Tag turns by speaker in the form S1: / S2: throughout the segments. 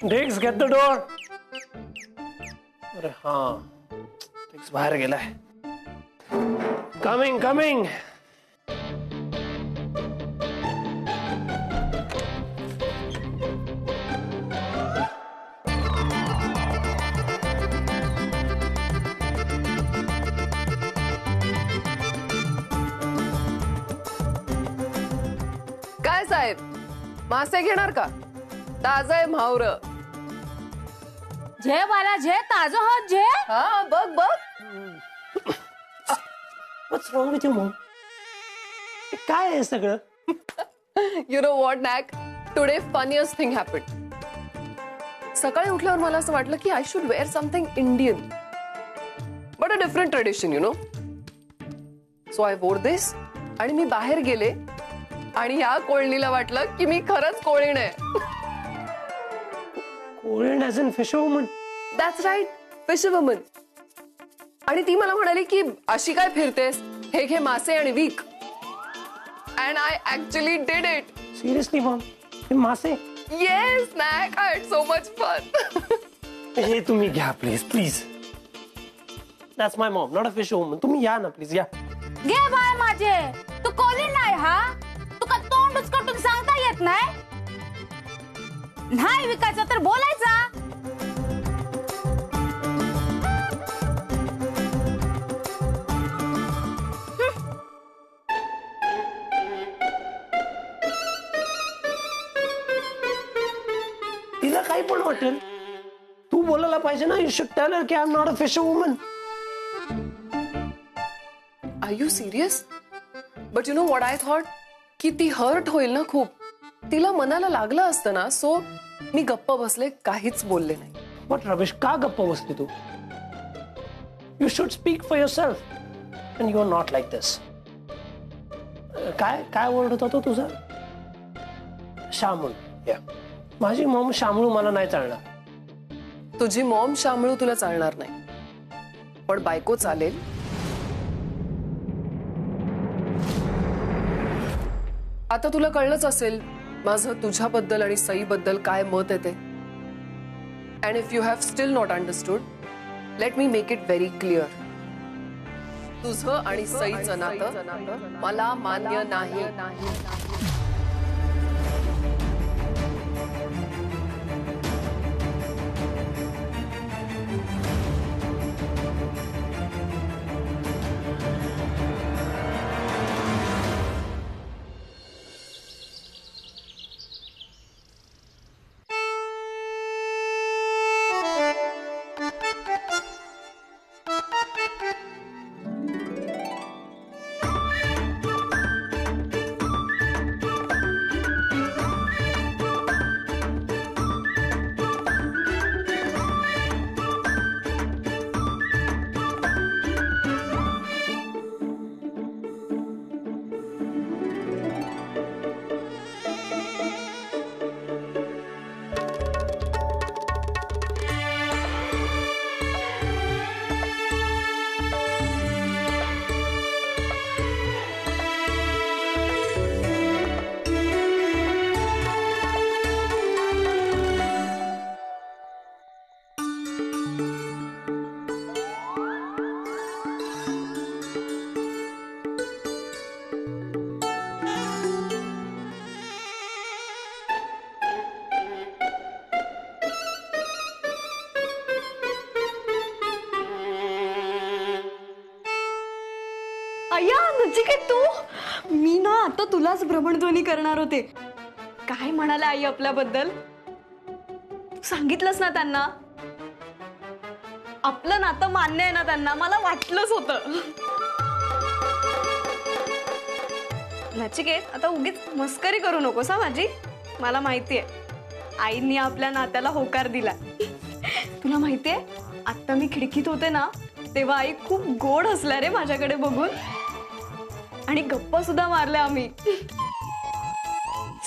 S1: Diggs, get the door. अरे हाँ, Diggs बाहर गेलाय. Coming, coming.
S2: काय साहेब, मासे घेणार का? ताजं आहे म्हावरं.
S3: जे वाला जे ताजं होत जे.
S2: हा बघ बघ.
S1: What's wrong with you, mom? काय आहे सगळं?
S2: You know what, Nak? Today funniest thing happened. सकाळी उठल्यावर मला असं वाटलं की I should wear something Indian, but a different tradition, you know. So I wore this आणि मी बाहेर गेले आणि या कोळणीला वाटलं की मी खरंच कोळीण आहे.
S1: Korean as in fisherwoman.
S2: That's right, fisherwoman. आणि ती मला म्हणाली की अशी काय फिरतेस, हे घे मासे आणि weak. And I actually did it.
S1: Seriously, mom? हे मासे?
S2: Yes, Nak, I had so much fun.
S1: हे तुम्ही घ्या please please. That's my mom, not a fisherwoman. तुम्ही या ना प्लीज या.
S3: घे बाय माझे. तू कोली नाही हा. तू का तोंड उचकटून सांगता येत नाही? नाही विकायचं तर बोलायचा.
S1: तिला काही पण वाटेल. तू बोलायला पाहिजे ना. You should tell her की I'm not a fisherwoman.
S2: Are you serious? But you know what I thought? की ती हर्ट होईल ना खूप. तिला मनाला लागलं असतं ना, सो मी गप्प बसले, काहीच बोलले नाही.
S1: What rubbish? का गप्प बसली तू? You should speak for yourself. And you are not like this. काय वर्ड होता तो तुझा? शामूळ. माझी मॉम शामळू मला नाही चालणार.
S2: तुझी मॉम शामळू तुला चालणार नाही, पण बायको चालेल. आता तुला कळलंच असेल माझं तुझ्याबद्दल आणि सईबद्दल काय मत आहे ते. And if you have still not understood, let me make it very clear. तुझं आणि सईचं नातं मला मान्य नाही.
S4: अय्या नचिकेत तू. मी ना आता तुलाच भ्रमणध्वनी करणार होते. काय म्हणाले आई आपल्याबद्दल? सांगितलंस ना त्यांना? आपलं नातं मान्य आहे ना त्यांना? मला वाटलंच होतं. नचिकेत आता उगीच मस्करी करू नकोस हा माझी. मला माहितीये आईंनी आपल्या नात्याला होकार दिला. तुला माहितीये आता मी खिडकीत होते ना तेव्हा आई खूप गोड हसल्या रे माझ्याकडे बघून. आणि गप्पा सुद्धा मारल्या आम्ही.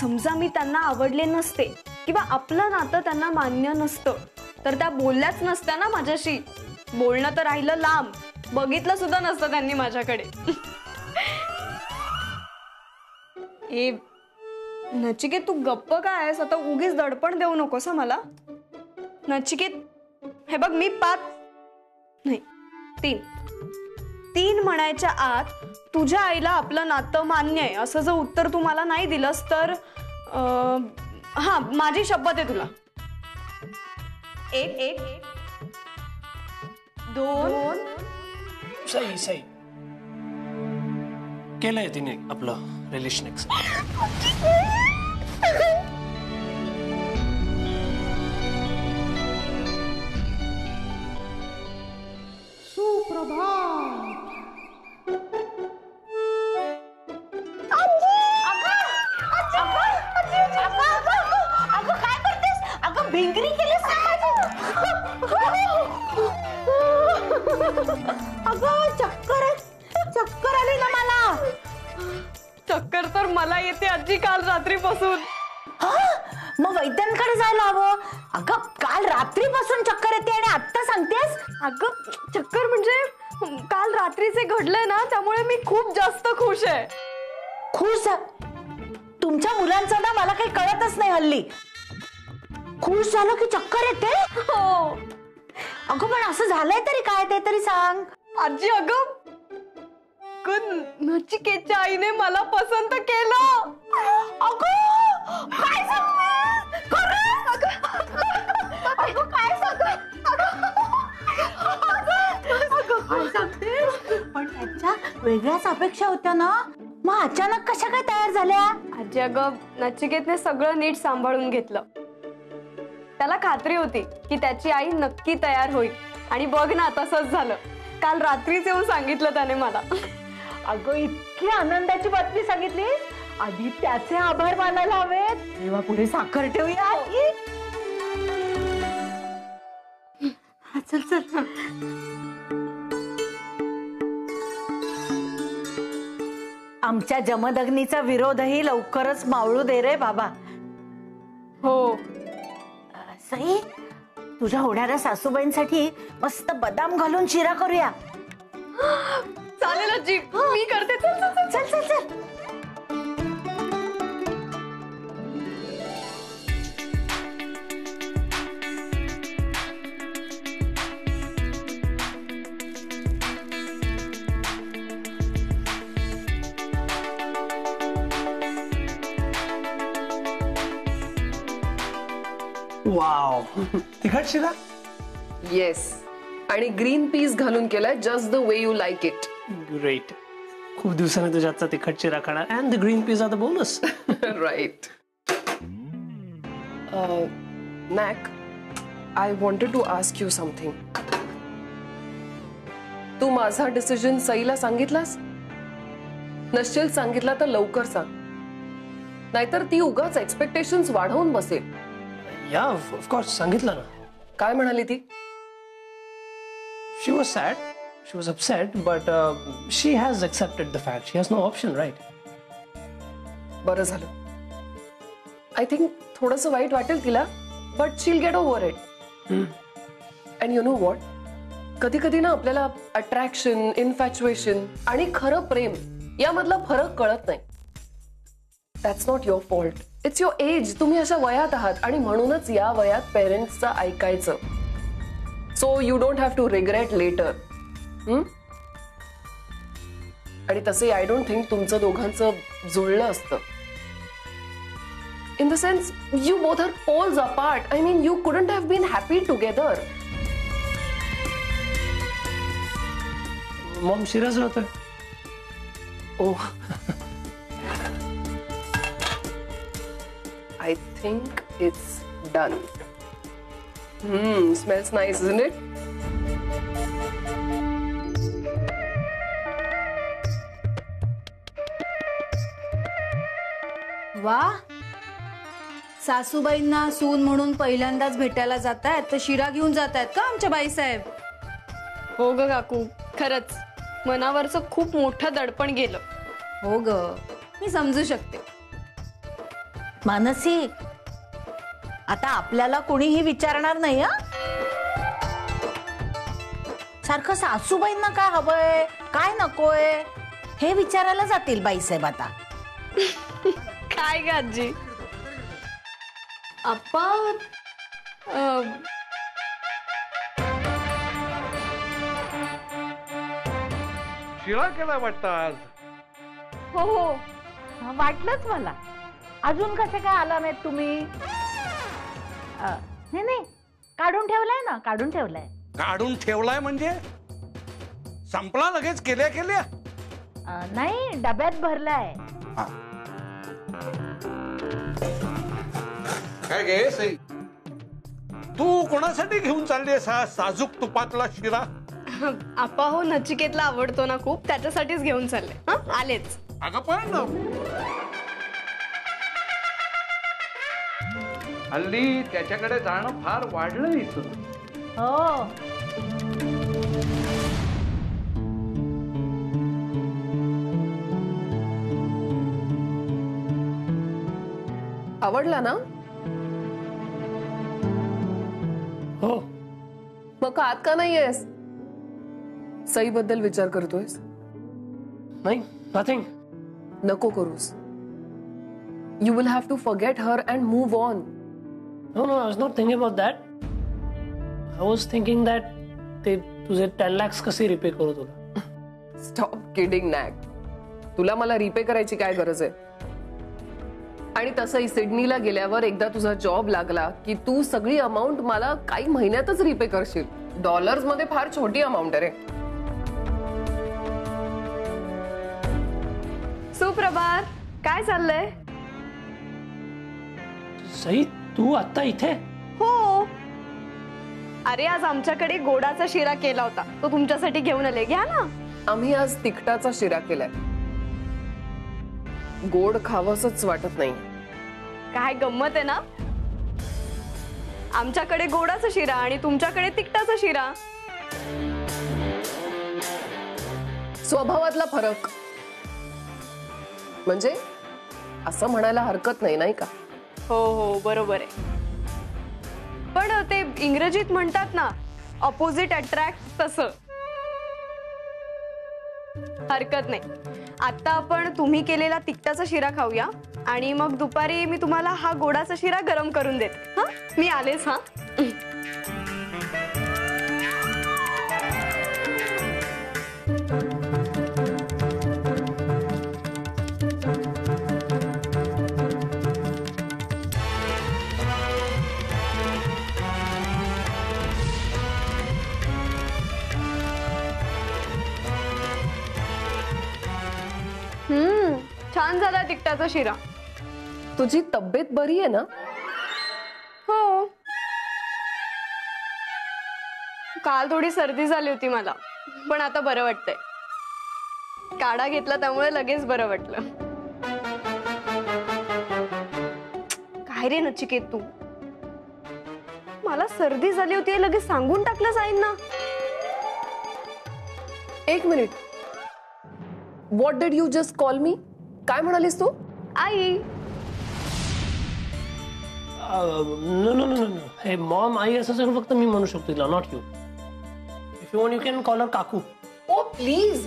S4: समजा मी त्यांना आवडले नसते किंवा आपलं नातं त्यांना मान्य नसतं तर त्या बोलल्याच नसत्या ना माझ्याशी. बोलणं तर राहिलं लांब, बघितलं सुद्धा नसतं त्यांनी माझ्याकडे. ए नचिकेत, तू गप्प काय आहेस? आता उगीच दडपण देऊ नकोस मला. नचिकेत, हे बघ, मी 5 नाही 3 म्हणायच्या आत तुझ्या आईला आपलं नातं मान्य आहे असं जर उत्तर तू मला नाही दिलंस तर हा, माझी शपथ आहे तुला. 1 2
S1: सही केलंय तिने आपलं रिलेशन
S3: भिंगरी केलीस अगं, चक्कर आली ना मला.
S4: चक्कर तर मला येते आजी काल रात्रीपासून.
S3: मग वैद्यांकडे जायला हवं. अगं, काल रात्रीपासून चक्कर येते आणि आत्ता सांगतेस?
S4: अगं, चक्कर म्हणजे काल रात्रीचे घडलंय ना, त्यामुळे मी खूप जास्त खुश आहे.
S3: खुश? तुमच्या मुलांचं ना मला काही कळतच नाही हल्ली. खुश झालं की चक्कर येते?
S4: हो.
S3: अगं, पण असं झालंय तरी काय ते तरी सांग.
S4: आजी, अगं नचिकेतच्या आईने मला पसंत केलं.
S3: अगं, काय सांगतेस? खरं? अगं, काय सांगतेस? पण त्यांच्या वेगळ्याच अपेक्षा होत्या ना, मग अचानक कशा काय तयार झाल्या?
S4: आजी, अगं नचिकेतने सगळं नीट सांभाळून घेतलं. त्याला खात्री होती की त्याची आई नक्की तयार होईल आणि बघ ना, तसंच झालं. काल रात्रीच येऊन सांगितलं त्याने मला.
S3: अगं, इतकी आनंदाची बातमी सांगितली, आधी त्याचे आभार मानायला हवेत. तेव्हा पुढे साखर ठेवूया. चल. आमच्या जमदग्नीचा विरोधही लवकरच मावळू दे रे बाबा.
S4: हो.
S3: सई, तुझ्या होणाऱ्या सासूबाईंसाठी मस्त बदाम घालून शिरा करूया.
S4: चालेल आजी, मी करते.
S3: चल.
S1: वाव, तिखट शिरा.
S2: येस, आणि ग्रीन पीस घालून केलाय, just the way you like it.
S1: Great. खूप दिवसाने तुझ्या हातचा तिखट शिरा खाणार. And the green peas are the bonus.
S2: Right. Mac, I wanted to ask you something. तू माझा डिसिजन सईला सांगितलास? नसशील सांगितला तर लवकर सांग, नाहीतर ती उगाच एक्सपेक्टेशन्स वाढवून बसेल.
S1: या, ऑफकोर्स सांगितलं ना.
S2: काय म्हणाली ती?
S1: She was sad. She was upset, but she has accepted the fact. She has no option, right?
S2: बरं झालं. आय थिंक थोडंसं वाईट वाटेल तिला, but she'll get over it. And you know what, कधी कधी ना आपल्याला अट्रॅक्शन, इन्फॅच्युएशन आणि खरं प्रेम यामधला फरक कळत नाही. That's not your fault. It's your age. तुम्ही अशा वयात आहात आणि म्हणूनच या वयात पेरेंट्सचं ऐकायचं. So you don't have to regret later. आणि तसे आय डोंट थिंक तुमचं दोघांचं जुळलं असतं. In the sense, you both are poles apart. I mean, you couldn't have been happy together.
S1: Mom शिरा होतोय.
S2: Oh. I think it's done. Smells nice, isn't it?
S3: वा, सासूबाईंना सून म्हणून पहिल्यांदाच भेटायला जातायत तर शिरा घेऊन जातायत का आमच्या बाईसाहेब?
S4: हो ग काकू, खरंच मनावरचं खूप मोठं दडपण गेलं.
S3: हो ग, मी समजू शकते. मानसी, आता आपल्याला कोणीही विचारणार नाही. सारखं सासूबाईंना काय हवंय काय नकोय हे विचारायला जातील बाईसाहेब आता.
S4: काय ग आजी? आप्पा
S5: शिरा केला वाटतं आज.
S3: हो हो वाटलंच मला. अजून कसे काय आला नाहीत तुम्ही? नाही नाही काढून ठेवलाय ना, काढून ठेवलाय.
S5: काढून ठेवलाय म्हणजे संपला लगेच केल्या केल्या?
S3: नाही डब्यात भरलाय.
S5: काय गे सई, तू कोणासाठी घेऊन चाललीस हा साजूक तुपातला शिरा?
S4: आप्पा हो नचिकेतला आवडतो ना खूप, त्याच्यासाठीच घेऊन चालले. हा आलेच.
S5: अगं पण हल्ली त्याच्याकडे जाणं फार वाढलंय.
S3: हो
S2: आवडला ना?
S1: हो.
S2: मग का आत का नाहीयेस? सई बद्दल विचार करतोयस?
S1: नाही नथिंग.
S2: नको करूस. You will have to forget her and move on.
S1: No, I was not thinking about that. I was thinking that ते तुझे 10 lakhs कसे रिपे करू तुला.
S2: स्टॉप किडिंग नॅक. तुला मला रिपे करायची काय गरज आहे? आणि तसंही सिडनीला गेल्यावर एकदा तुझा जॉब लागला की तू सगळी अमाऊंट मला काही महिन्यातच रिपे करशील. डॉलर्स मध्ये फार छोटी अमाऊंट आहे रे.
S4: सुप्रभात. काय चाललंय?
S1: सई तू आता इथे?
S4: हो. अरे आज आमच्याकडे गोडाचा शिरा केला होता, तो तुमच्यासाठी घेऊन आले. घ्या ना.
S2: आम्ही आज तिखटाचा शिरा केलाय. गोड खावंसच वाटत नाही.
S4: काय गंमत आहे ना? आमच्याकडे गोडाचा शिरा आणि तुमच्याकडे तिखटाचा शिरा.
S2: स्वभावातला फरक म्हणजे असं म्हणायला हरकत नाही, नाही का?
S4: हो हो बरोबर आहे. पण ते इंग्रजीत म्हणतात ना ऑपोजिट अट्रॅक्ट, तसं. हरकत नाही. आता आपण तुम्ही केलेला तिखटाचा शिरा खाऊया आणि मग दुपारी मी तुम्हाला हा गोडाचा शिरा गरम करून देते. हा मी आलेच. हा छान झाला तिखटाचा शिरा.
S2: तुझी तब्येत बरी आहे ना?
S4: हो. काल थोडी सर्दी झाली होती मला, पण आता बरं वाटतंय. काढा घेतला त्यामुळे लगेच बरं वाटलं. काय रे नचिकेत तू, मला सर्दी झाली होती हे लगेच सांगून टाकलं आईंना.
S2: एक minute. What did you just call me? काय म्हणालीस तू?
S4: आई.
S1: No no no no. हे मॉम आई असं सगळं फक्त मी म्हणू शकतो तिला, not you. If you want you can call her काकू.
S2: ओ प्लीज,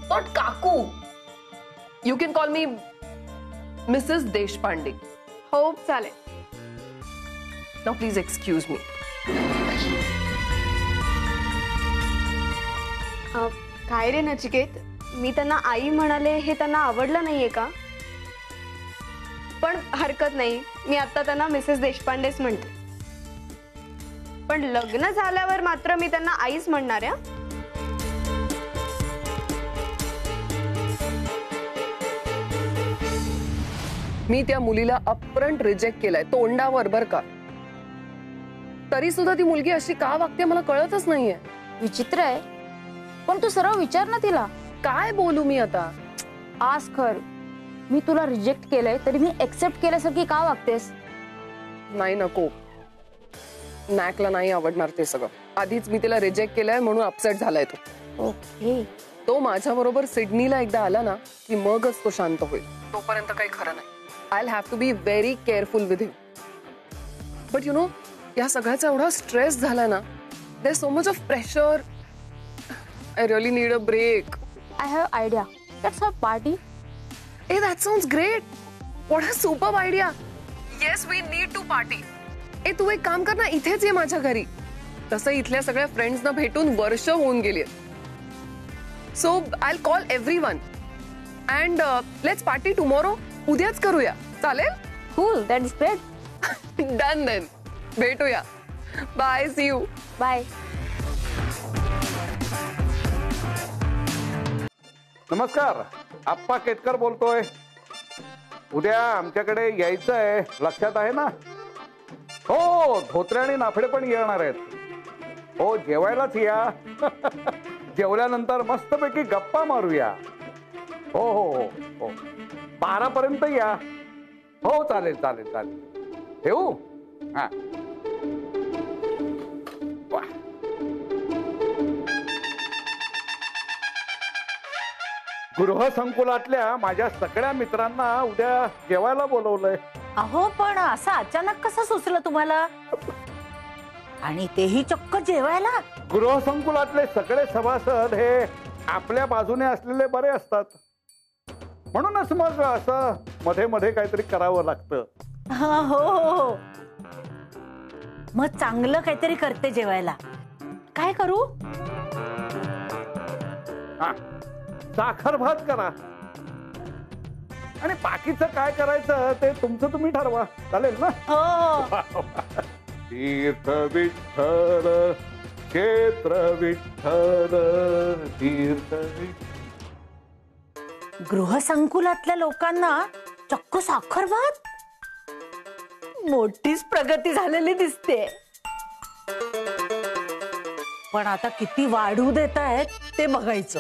S2: नॉट काकू. You can call me Mrs Deshpande.
S4: हो चालेल.
S2: Now please excuse me.
S4: काय रे नचिकेत, मी त्यांना आई म्हणाले हे त्यांना आवडलं नाहीये का? पण हरकत नाही, मी आता त्यांना मिसेस देशपांडेच म्हणते. पण लग्न झाल्यावर मात्र मी त्यांना आईच म्हणणार आहे.
S2: मी त्या मुलीला अपफ्रंट रिजेक्ट केलाय, तोंडावर, बर का. तरी सुद्धा ती मुलगी अशी का वागते मला कळतच नाहीये.
S3: विचित्र आहे. पण तू सरळ विचार ना तिला.
S2: काय बोलू मी आता?
S3: आज खर मी तुला रिजेक्ट केलंय तरी मी एक्सेप्ट केल्यासारखी का वागतेस?
S2: नाही, नको. नॅकला नाही आवडणार ते सगळं. आधीच मी तिला रिजेक्ट केलंय म्हणून अपसेट झालाय तो.
S3: ओके.
S2: तो माझ्या बरोबर सिडनीला एकदा आला ना की मगच तो शांत होईल. तोपर्यंत काही खरं नाही. I will have to be very careful with him. But you know, या सगळ्याचा एवढा स्ट्रेस झालाय ना, there is so much of pressure. I really need a break.
S3: I have idea. Let's have party.
S2: Hey, that sounds great. What a superb idea. Yes, we need to party. ए तू एक काम कर ना, इथेच ये माझ्या घरी. तसं इथल्या सगळ्या फ्रेंड्सना भेटून वर्ष होऊन गेली. So I'll call everyone and let's party tomorrow. उद्याच करूया. चालेल?
S3: Cool. That's great.
S2: Done then. भेटूया. Bye. See you.
S3: Bye.
S5: नमस्कार, आप्पा केतकर बोलतोय. उद्या आमच्याकडे यायचं आहे, लक्षात आहे ना? हो, धोत्रे आणि नाफडे पण येणार आहेत. हो, जेवायलाच या. जेवल्यानंतर मस्तपैकी गप्पा मारूया. हो हो हो हो 12 पर्यंत या. हो चालेल चालेल चालेल. ठेवू? हा. गृहसंकुलातल्या माझ्या सगळ्या मित्रांना उद्या जेवायला बोलवलंय.
S3: अहो पण असं अचानक कसं सुचलं तुम्हाला? आणि तेही चक्क जेवायला?
S5: गृहसंकुलातले सगळे सभासद हे आपल्या बाजूने असलेले बरे असतात, म्हणूनच मग असं मध्ये मध्ये काहीतरी करावं लागतं.
S3: हो हो हो. मग चांगलं काहीतरी करते जेवायला. काय करू?
S5: हा, साखर भात करा. आणि बाकीचं काय करायचं ते तुमचं तुम्ही ठरवा. चालेल ना?
S3: हो.
S5: तीर्थ विठ्ठल क्षेत्र विठ्ठल तीर्थ
S3: गृहसंकुलातल्या लोकांना चक्क साखर भात? मोठीच प्रगती झालेली दिसते. पण आता किती वाढू देत आहेत ते बघायचं.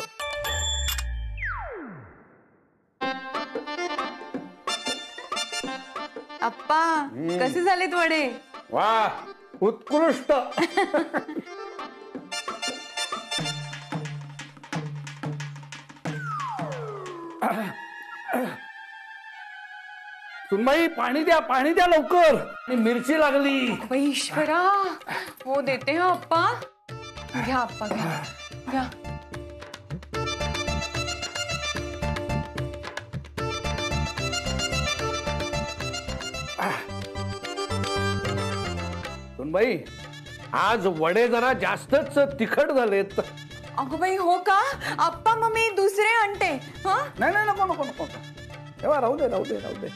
S4: अप्पा कसे झालेत वडे?
S5: वा, उत्कृष्ट. सुनबाई, पाणी द्या लवकर. मिरची लागली.
S4: ईश्वरा, हो देते हा अप्पा. घ्या अप्पा घ्या घ्या.
S5: सुनबाई, आज वडे जरा जास्तच तिखट झालेत.
S4: अगं बाई, हो का? अप्पा मग मी दुसरे आणते. हा
S5: नाही नाही, नको नको नको. तेव्हा राहू दे राहू दे राहू दे.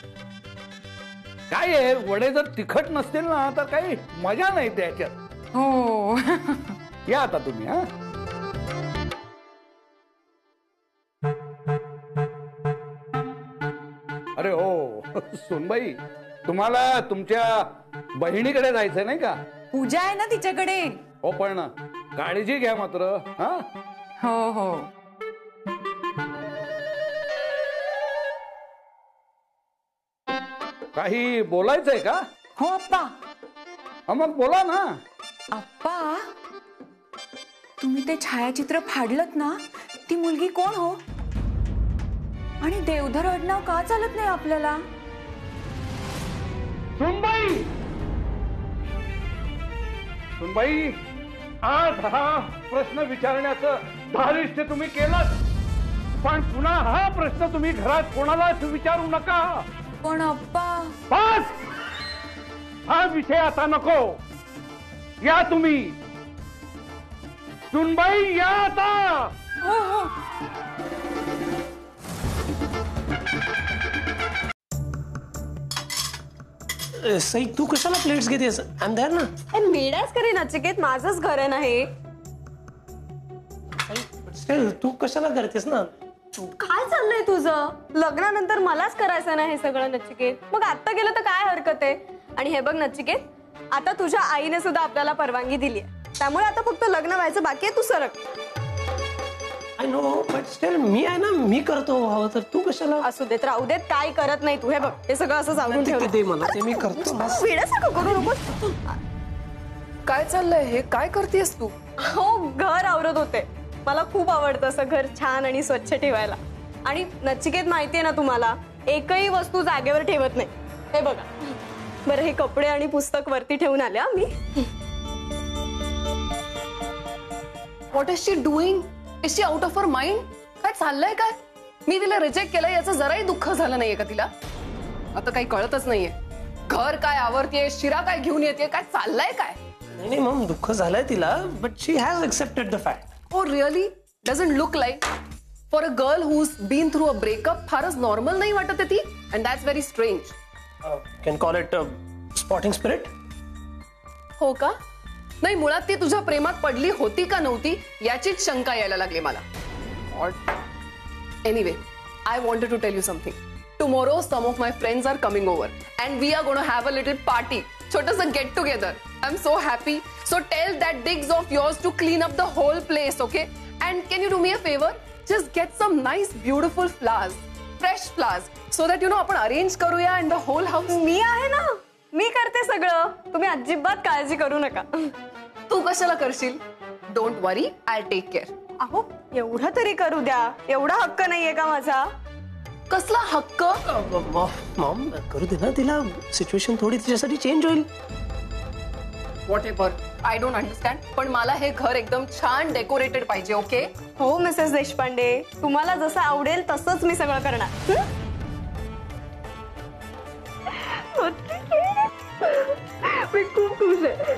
S5: काय आहे, वडे जर तिखट नसतील ना तर काही मजा नाही त्याच्यात.
S4: हो.
S5: या आता तुम्ही. हा, अरे हो सुनबाई, तुम्हाला तुमच्या बहिणीकडे जायचं नाही का?
S4: पूजा आहे ना तिच्याकडे.
S5: हो, पण काळजी घ्या मात्र. हा,
S4: हो हो.
S5: काही बोलायचंय का?
S4: हो अप्पा.
S5: मग बोला ना.
S4: अप्पा, तुम्ही ते छायाचित्र फाडलत ना, ती मुलगी कोण हो? आणि देवधर आडनाव का चालत नाही आपल्याला?
S5: सुनबाई, सुनबाई, आज हा प्रश्न विचारण्याचं धारिष्ट्य तुम्ही केलं, पण पुन्हा हा प्रश्न तुम्ही घरात कोणालाच विचारू नका.
S4: पण अप्पा.
S5: बस, हा विषय आता नको. या तुम्ही. सुनबाई, या आता.
S4: हो हो.
S1: सई, तू कशाला प्लेट्स घेतेस? अंधार ना.
S2: मेडाच करे नचिकेत, माझंच घर आहे ना हे.
S1: तू कशाला करतेस ना?
S2: काय चाललंय तुझं? लग्नानंतर मलाच करायचं ना हे सगळं नचिकेत. मग आता गेलं तर काय हरकत आहे? आणि हे बघ नचिकेत, आता तुझ्या आईने सुद्धा आपल्याला परवानगी दिली आहे, त्यामुळे आता फक्त लग्न व्हायचं बाकी आहे. तू सरक.
S1: आय नो, बट स्टिल मी आहे ना, मी करतो. हवं तर तू कशाला?
S2: असू देत, राहू देत, काय करत नाही तू. हे बघ, हे सगळं असं सांगून ठेव.
S1: दे मला, ते मी करतो.
S2: वेड्यासारखं करू नको. काय चाललंय हे? काय करतेस तू? हो, घर आवरत होते. मला खूप आवडतं असं घर छान आणि स्वच्छ ठेवायला. आणि नचिकेत माहितीये ना तुम्हाला, एकही वस्तू जागेवर ठेवत नाही. हे बघा. बरं, हे कपडे आणि पुस्तक वरती ठेवून आल्या मी. What is she doing? Is she out of her mind? काय चाललंय काय? मी तिला रिजेक्ट केलं याचं जराही दुःख झालं नाहीये का तिला? आता काही कळतच नाहीये. घर काय आवरतीये, शिरा काय घेऊन येते, काय चाललंय काय?
S1: नाही मॉम, दुःख झालंय तिला, but she has accepted the fact.
S2: Oh really? Doesn't look like. For a girl who's been through a breakup, फारच नॉर्मल नाही वाटत आहे ती, and that's very strange.
S1: Can call it spotting spirit.
S2: हो का? नाही, मुळात ती तुझ्या प्रेमात पडली होती का नव्हती याचीच शंका यायला लागली मला. Anyway, I wanted to tell you something. Tomorrow, some of my friends are coming over, and we are going to have a little party. छोटंसं get together. I'm so happy. So tell that digs of yours to clean up the whole place, okay? And can you do me a favor? Just get some nice, beautiful flowers, fresh flowers, so that आपण arrange करूया and the whole house.
S4: मी आहे ना, मी करते सगळं. तुम्ही अजिबात काळजी करू नका.
S2: तू कशाला करशील? Don't worry, I'll take care.
S4: अहो, एवढं तरी करू द्या. एवढा हक्क नाहीये का माझा?
S2: कसला हक्क?
S1: मॉम, करू दे ना तिला. सिच्युएशन थोडी तिच्यासाठी चेंज होईल.
S2: Whatever. I don't understand. पण मला हे घर एकदम छान डेकोरेटेड पाहिजे, ओके?
S4: हो मिसेस देशपांडे, तुम्हाला जसं आवडेल तसंच मी सगळं करणार. मी खूप खुश आहे.